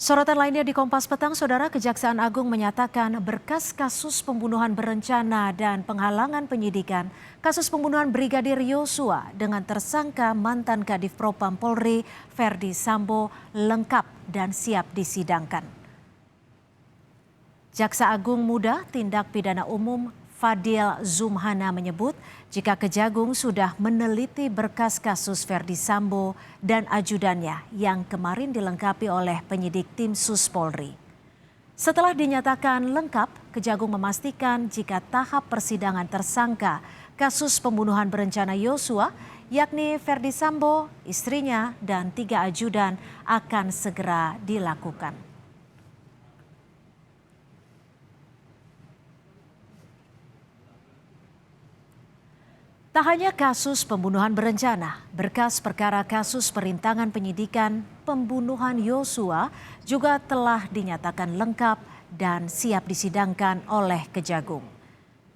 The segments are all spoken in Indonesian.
Sorotan lainnya di Kompas Petang, Saudara, Kejaksaan Agung menyatakan berkas kasus pembunuhan berencana dan penghalangan penyidikan kasus pembunuhan Brigadir Yosua dengan tersangka mantan Kadif Propam Polri Ferdi Sambo lengkap dan siap disidangkan. Jaksa Agung Muda Tindak Pidana Umum Fadil Zumhana menyebut jika Kejagung sudah meneliti berkas kasus Ferdi Sambo dan ajudannya yang kemarin dilengkapi oleh penyidik tim Sus Polri. Setelah dinyatakan lengkap, Kejagung memastikan jika tahap persidangan tersangka kasus pembunuhan berencana Yosua, yakni Ferdi Sambo, istrinya, dan 3 ajudan akan segera dilakukan. Tak hanya kasus pembunuhan berencana, berkas perkara kasus perintangan penyidikan pembunuhan Yosua juga telah dinyatakan lengkap dan siap disidangkan oleh Kejagung.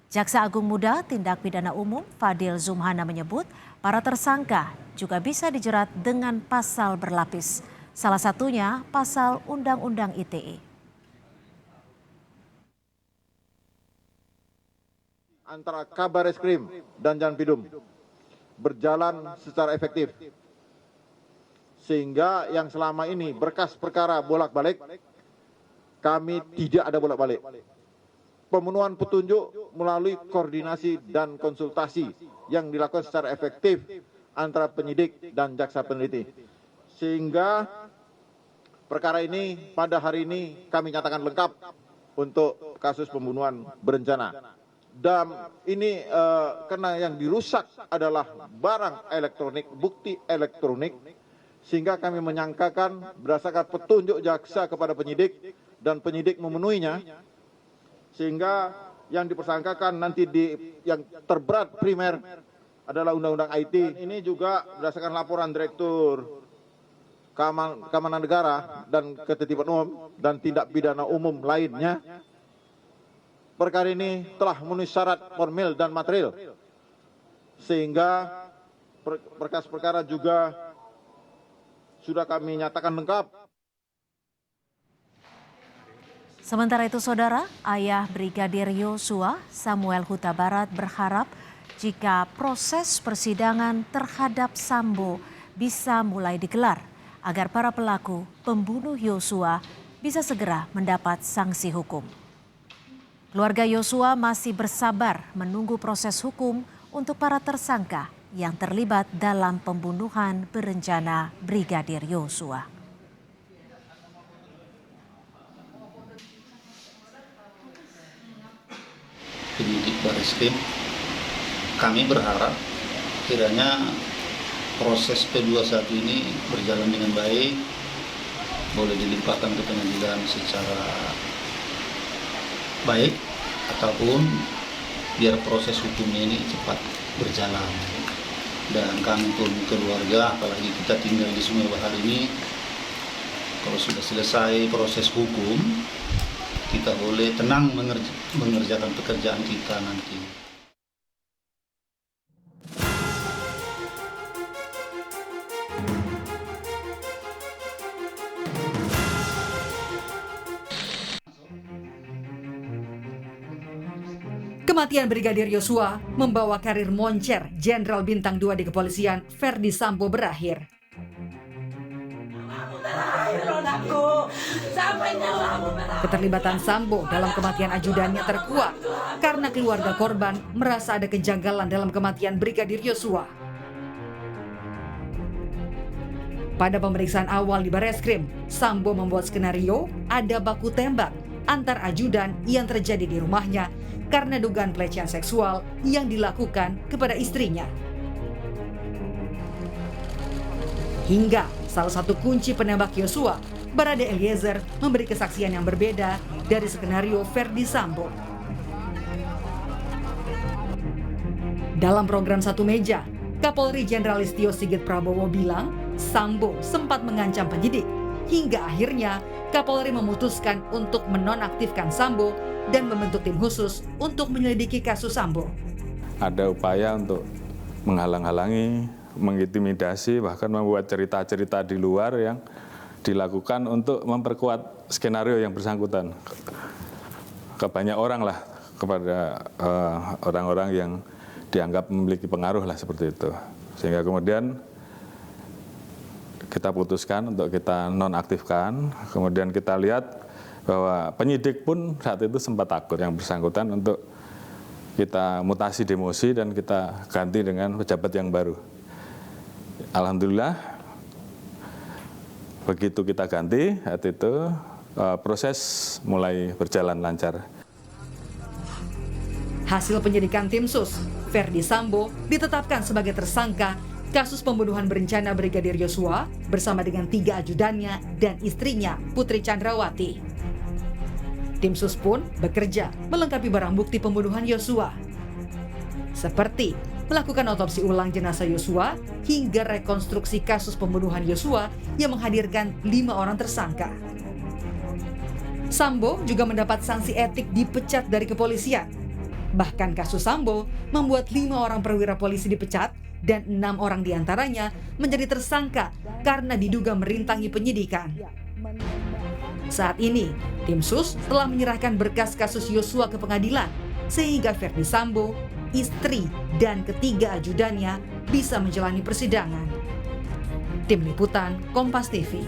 Jaksa Agung Muda Tindak Pidana Umum Fadil Zumhana menyebut para tersangka juga bisa dijerat dengan pasal berlapis, salah satunya pasal Undang-Undang ITE. Antara Kabar Eskrim dan Janpidum berjalan secara efektif. Sehingga yang selama ini berkas perkara bolak-balik, kami tidak ada bolak-balik. Pemenuhan petunjuk melalui koordinasi dan konsultasi yang dilakukan secara efektif antara penyidik dan jaksa peneliti. Sehingga perkara ini pada hari ini kami nyatakan lengkap untuk kasus pembunuhan berencana. Dan ini karena yang dirusak adalah barang elektronik, bukti elektronik, sehingga kami menyangkakan berdasarkan petunjuk jaksa kepada penyidik dan penyidik memenuhinya, sehingga yang dipersangkakan nanti yang terberat primer adalah Undang-Undang IT. Ini juga berdasarkan laporan Direktur Keamanan Negara dan Ketertiban Umum dan tindak pidana umum lainnya. Perkara ini telah memenuhi syarat formil dan material, sehingga berkas perkara juga sudah kami nyatakan lengkap. Sementara itu, Saudara, ayah Brigadir Yosua, Samuel Huta Barat, berharap jika proses persidangan terhadap Sambo bisa mulai digelar agar para pelaku pembunuh Yosua bisa segera mendapat sanksi hukum. Keluarga Yosua masih bersabar menunggu proses hukum untuk para tersangka yang terlibat dalam pembunuhan berencana Brigadir Yosua. Penyidik Barreskrim, kami berharap kiranya proses P21 ini berjalan dengan baik, boleh dilimpahkan ke pengadilan secara baik, ataupun biar proses hukumnya ini cepat berjalan. Dan kami pun keluarga, apalagi kita tinggal di Sungai Bahar ini, kalau sudah selesai proses hukum, kita boleh tenang mengerjakan pekerjaan kita nanti. Kematian Brigadir Yosua membawa karir moncer Jenderal Bintang 2 di kepolisian Ferdi Sambo berakhir. Keterlibatan Sambo dalam kematian ajudannya terkuak karena keluarga korban merasa ada kejanggalan dalam kematian Brigadir Yosua. Pada pemeriksaan awal di Barreskrim, Sambo membuat skenario ada baku tembak antar ajudan yang terjadi di rumahnya karena dugaan pelecehan seksual yang dilakukan kepada istrinya. Hingga salah satu kunci penembak Yosua, Barade Eliezer, memberi kesaksian yang berbeda dari skenario Ferdi Sambo. Dalam program Satu Meja, Kapolri Jenderal Listio Sigit Prabowo bilang Sambo sempat mengancam penyidik, hingga akhirnya Kapolri memutuskan untuk menonaktifkan Sambo dan membentuk tim khusus untuk menyelidiki kasus Sambo. Ada upaya untuk menghalang-halangi, mengintimidasi, bahkan membuat cerita-cerita di luar yang dilakukan untuk memperkuat skenario yang bersangkutan ke banyak orang lah, kepada orang-orang yang dianggap memiliki pengaruh lah seperti itu. Sehingga kemudian kita putuskan untuk kita nonaktifkan. Kemudian kita lihat bahwa penyidik pun saat itu sempat takut yang bersangkutan untuk kita mutasi demosi dan kita ganti dengan pejabat yang baru. Alhamdulillah begitu kita ganti saat itu proses mulai berjalan lancar. Hasil penyidikan tim sus, Ferdi Sambo ditetapkan sebagai tersangka kasus pembunuhan berencana Brigadir Yosua bersama dengan 3 ajudannya dan istrinya Putri Chandrawati. Tim sus pun bekerja melengkapi barang bukti pembunuhan Yosua, seperti melakukan otopsi ulang jenazah Yosua hingga rekonstruksi kasus pembunuhan Yosua yang menghadirkan 5 orang tersangka. Sambo juga mendapat sanksi etik dipecat dari kepolisian. Bahkan kasus Sambo membuat 5 orang perwira polisi dipecat dan 6 orang diantaranya menjadi tersangka karena diduga merintangi penyidikan. Saat ini, tim sus telah menyerahkan berkas kasus Yosua ke pengadilan sehingga Ferdi Sambo, istri, dan ketiga ajudannya bisa menjalani persidangan. Tim Liputan Kompas TV.